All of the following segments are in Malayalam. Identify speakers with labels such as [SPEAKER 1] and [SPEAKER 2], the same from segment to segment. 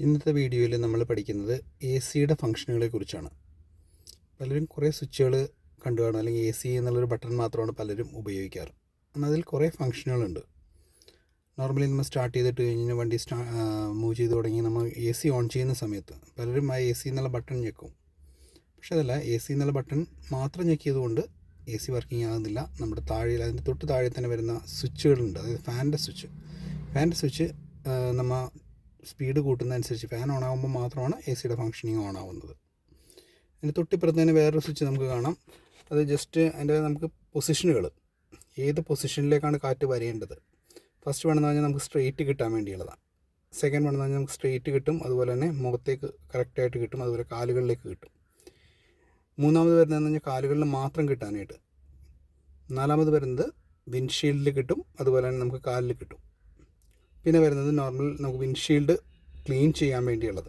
[SPEAKER 1] ഇന്നത്തെ വീഡിയോയിൽ നമ്മൾ പഠിക്കുന്നത് എ സിയുടെ ഫംഗ്ഷനുകളെ കുറിച്ചാണ്. പലരും കുറേ സ്വിച്ചുകൾ കണ്ടു കാണും, അല്ലെങ്കിൽ എ സി എന്നുള്ളൊരു ബട്ടൺ മാത്രമാണ് പലരും ഉപയോഗിക്കാറ്. എന്നാൽ അതിൽ കുറേ ഫംഗ്ഷനുകളുണ്ട്. നോർമലി നമ്മൾ സ്റ്റാർട്ട് ചെയ്തിട്ട് കഴിഞ്ഞ് വണ്ടി മൂവ് ചെയ്ത് തുടങ്ങി നമ്മൾ എ സി ഓൺ ചെയ്യുന്ന സമയത്ത് പലരും ആ എ സി എന്നുള്ള ബട്ടൺ ഞെക്കും. പക്ഷേ അതല്ല, എ സി എന്നുള്ള ബട്ടൺ മാത്രം ഞെക്കിയതുകൊണ്ട് എ സി വർക്കിംഗ് ആകുന്നില്ല. നമ്മുടെ താഴെ, അതിൻ്റെ തൊട്ട് താഴെ തന്നെ വരുന്ന സ്വിച്ചുകളുണ്ട്. അതായത് ഫാനിൻ്റെ സ്വിച്ച് നമ്മൾ സ്പീഡ് കൂട്ടുന്നതനുസരിച്ച് ഫാൻ ഓൺ ആകുമ്പോൾ മാത്രമാണ് എ സിയുടെ ഫംഗ്ഷനിങ് ഓൺ ആവുന്നത്. അതിന് തൊട്ടിപ്പുറത്ത് തന്നെ വേറൊരു സ്വിച്ച് നമുക്ക് കാണാം. അത് ജസ്റ്റ് അതിൻ്റെ നമുക്ക് പൊസിഷനുകൾ, ഏത് പൊസിഷനിലേക്കാണ് കാറ്റ് വരേണ്ടത്. ഫസ്റ്റ് വേണമെന്ന് പറഞ്ഞാൽ നമുക്ക് സ്ട്രെയിറ്റ് കിട്ടാൻ വേണ്ടിയുള്ളതാണ്. സെക്കൻഡ് വേണമെന്ന് പറഞ്ഞാൽ നമുക്ക് സ്ട്രെയിറ്റ് കിട്ടും, അതുപോലെ തന്നെ മുഖത്തേക്ക് കറക്റ്റായിട്ട് കിട്ടും, അതുപോലെ കാലുകളിലേക്ക് കിട്ടും. മൂന്നാമത് വരുന്നതെന്ന് പറഞ്ഞാൽ കാലുകളിൽ മാത്രം കിട്ടാനായിട്ട്. നാലാമത് വരുന്നത് വിൻഷീൽഡിൽ കിട്ടും, അതുപോലെ തന്നെ നമുക്ക് കാലിൽ കിട്ടും. പിന്നെ വരുന്നത് നോർമൽ നമുക്ക് വിൻഷീൽഡ് ക്ലീൻ ചെയ്യാൻ വേണ്ടിയുള്ളത്.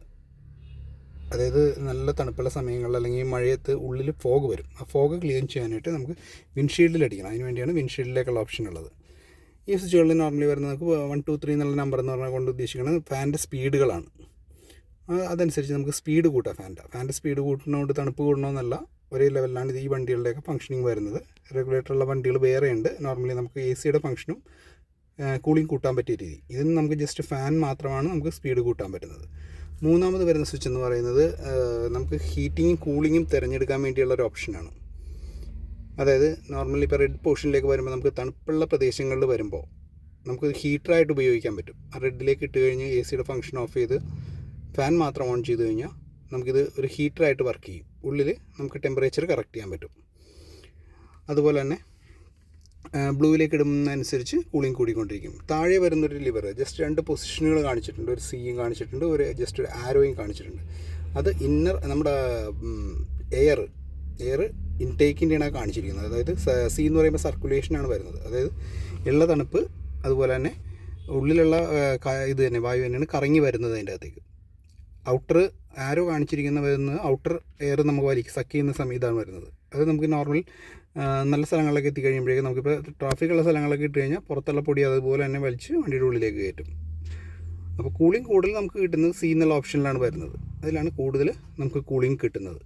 [SPEAKER 1] അതായത് നല്ല തണുപ്പുള്ള സമയങ്ങളിൽ അല്ലെങ്കിൽ മഴയത്ത് ഉള്ളിൽ ഫോഗ് വരും. ആ ഫോഗ് ക്ലീൻ ചെയ്യാനായിട്ട് നമുക്ക് വിൻഷീൽഡിൽ അടിക്കണം. അതിന് വേണ്ടിയാണ് വിൻഷീൽഡിലേക്കുള്ള ഓപ്ഷൻ ഉള്ളത്. ഈ സ്വിച്ചുകളിൽ നോർമലി വരുന്നത് നമുക്ക് 1, 2, 3 എന്നുള്ള നമ്പർ എന്ന് പറഞ്ഞാൽ കൊണ്ട് ഉദ്ദേശിക്കുന്നത് ഫാനിൻ്റെ സ്പീഡുകളാണ്. അതനുസരിച്ച് നമുക്ക് സ്പീഡ് കൂട്ടാം. ഫാനിൻ്റെ സ്പീഡ് കൂട്ടുന്നതുകൊണ്ട് തണുപ്പ് കൂടണമെന്നല്ല, ഒരേ ലെവലിലാണ് ഇത് ഈ വണ്ടികളുടെയൊക്കെ ഫംഗ്ഷനിങ് വരുന്നത്. റെഗുലേറ്ററുള്ള വണ്ടികൾ വേറെയുണ്ട്. നോർമലി നമുക്ക് എ സിയുടെ ഫംഗ്ഷനും കൂളിംഗ് കൂട്ടാൻ പറ്റിയ രീതി. ഇതിന് നമുക്ക് ജസ്റ്റ് ഫാൻ മാത്രമാണ് നമുക്ക് സ്പീഡ് കൂട്ടാൻ പറ്റുന്നത്. മൂന്നാമത് വരുന്ന സ്വിച്ച് എന്ന് പറയുന്നത് നമുക്ക് ഹീറ്റിങ്ങും കൂളിങ്ങും തിരഞ്ഞെടുക്കാൻ വേണ്ടിയുള്ള ഒരു ഓപ്ഷനാണ്. അതായത് നോർമലി ഇപ്പോൾ റെഡ് പോർഷനിലേക്ക് വരുമ്പോൾ നമുക്ക് തണുപ്പുള്ള പ്രദേശങ്ങളിൽ വരുമ്പോൾ നമുക്ക് ഹീറ്ററായിട്ട് ഉപയോഗിക്കാൻ പറ്റും. ആ റെഡിലേക്ക് ഇട്ട് കഴിഞ്ഞ് എ സിയുടെ ഫംഗ്ഷൻ ഓഫ് ചെയ്ത് ഫാൻ മാത്രം ഓൺ ചെയ്ത് കഴിഞ്ഞാൽ നമുക്കിത് ഒരു ഹീറ്ററായിട്ട് വർക്ക് ചെയ്യും. ഉള്ളിൽ നമുക്ക് ടെമ്പറേച്ചർ കറക്റ്റ് ചെയ്യാൻ പറ്റും. അതുപോലെ തന്നെ ബ്ലൂവിലേക്ക് ഇടുന്നതനുസരിച്ച് കൂളിംഗ് കൂടിക്കൊണ്ടിരിക്കും. താഴെ വരുന്നൊരു ലിവർ ജസ്റ്റ് 2 പൊസിഷനുകൾ കാണിച്ചിട്ടുണ്ട്. ഒരു സിയും കാണിച്ചിട്ടുണ്ട്, ഒരു ജസ്റ്റ് ഒരു ആരോയും കാണിച്ചിട്ടുണ്ട്. അത് ഇന്നർ നമ്മുടെ എയർ ഇൻടേക്കിൻ്റെയാണ് കാണിച്ചിരിക്കുന്നത്. അതായത് സി എന്ന് പറയുമ്പോൾ സർക്കുലേഷനാണ് വരുന്നത്. അതായത് ഉള്ള തണുപ്പ്, അതുപോലെ തന്നെ ഉള്ളിലുള്ള ഇത് തന്നെ വായു തന്നെയാണ് കറങ്ങി വരുന്നത് അതിൻ്റെ അകത്തേക്ക്. ഔട്ടർ ആരോ കാണിച്ചിരിക്കുന്ന വരുന്നത് ഔട്ടർ എയർ നമുക്ക് സക്ക് ചെയ്യുന്ന സമയം ഇതാണ് വരുന്നത്. അത് നമുക്ക് നോർമൽ നല്ല സ്ഥലങ്ങളിലൊക്കെ എത്തിക്കഴിയുമ്പോഴേക്കും നമുക്കിപ്പോൾ ട്രാഫിക്കുള്ള സ്ഥലങ്ങളൊക്കെ ഇട്ട് കഴിഞ്ഞാൽ പുറത്തുള്ള പൊടി അതുപോലെ തന്നെ വലിച്ച് വണ്ടിയുടെ ഉള്ളിലേക്ക് കയറ്റും. അപ്പോൾ കൂളിംഗ് കൂടുതൽ നമുക്ക് കിട്ടുന്നത് സി എന്നുള്ള ഓപ്ഷനിലാണ് വരുന്നത്. അതിലാണ് കൂടുതൽ നമുക്ക് കൂളിംഗ് കിട്ടുന്നത്.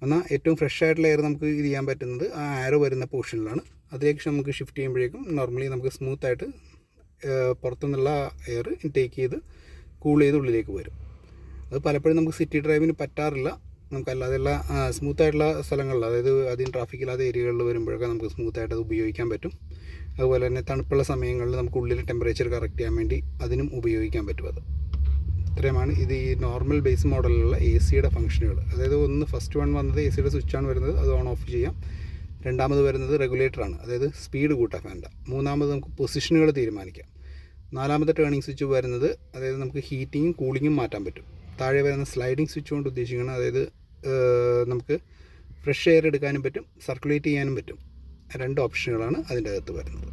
[SPEAKER 1] എന്നാൽ ഏറ്റവും ഫ്രഷ് ആയിട്ടുള്ള എയർ നമുക്ക് ഇത് ചെയ്യാൻ പറ്റുന്നത് ആ ആരോ വരുന്ന പോർഷനിലാണ്. അതിലേക്ക് നമുക്ക് ഷിഫ്റ്റ് ചെയ്യുമ്പോഴേക്കും നോർമലി നമുക്ക് സ്മൂത്തായിട്ട് പുറത്തുനിന്നുള്ള എയർ ഇൻടേക്ക് ചെയ്ത് കൂൾ ചെയ്ത് ഉള്ളിലേക്ക് വരും. അത് പലപ്പോഴും നമുക്ക് സിറ്റി ഡ്രൈവിന് പറ്റാറില്ല. നമുക്കല്ലാതെയുള്ള സ്മൂത്തായിട്ടുള്ള സ്ഥലങ്ങളിൽ, അതായത് അധികം ട്രാഫിക്കില്ലാത്ത ഏരിയകളിൽ വരുമ്പോഴൊക്കെ നമുക്ക് സ്മൂത്തായിട്ട് അത് ഉപയോഗിക്കാൻ പറ്റും. അതുപോലെ തന്നെ തണുപ്പുള്ള സമയങ്ങളിൽ നമുക്ക് ഉള്ളിൽ ടെമ്പറേച്ചർ കറക്റ്റ് ചെയ്യാൻ വേണ്ടി അതിനും ഉപയോഗിക്കാൻ പറ്റും. അത് ഇത്രയുമാണ് ഇത് ഈ നോർമൽ ബേസ് മോഡലിലുള്ള എ സിയുടെ ഫംഗ്ഷനുകൾ. അതായത് ഫസ്റ്റ് വൺ വന്നത് എ സിയുടെ സ്വിച്ചാണ് വരുന്നത്, അത് ഓൺ ഓഫ് ചെയ്യാം. രണ്ടാമത് വരുന്നത് റെഗുലേറ്ററാണ്, അതായത് സ്പീഡ് കൂട്ടാൻ വേണ്ട. മൂന്നാമത് നമുക്ക് പൊസിഷനുകൾ തീരുമാനിക്കാം. നാലാമത്തെ ടേണിംഗ് സ്വിച്ച് വരുന്നത്, അതായത് നമുക്ക് ഹീറ്റിങ്ങും കൂളിങ്ങും മാറ്റാൻ പറ്റും. താഴെ വരുന്ന സ്ലൈഡിംഗ് സ്വിച്ച് കൊണ്ട് ഉദ്ദേശിക്കുന്നത്, അതായത് നമുക്ക് ഫ്രഷ് എയർ എടുക്കാനും പറ്റും, സർക്കുലേറ്റ് ചെയ്യാനും പറ്റും. 2 ഓപ്ഷനുകളാണ് അതിൻ്റെ അകത്ത് വരുന്നത്.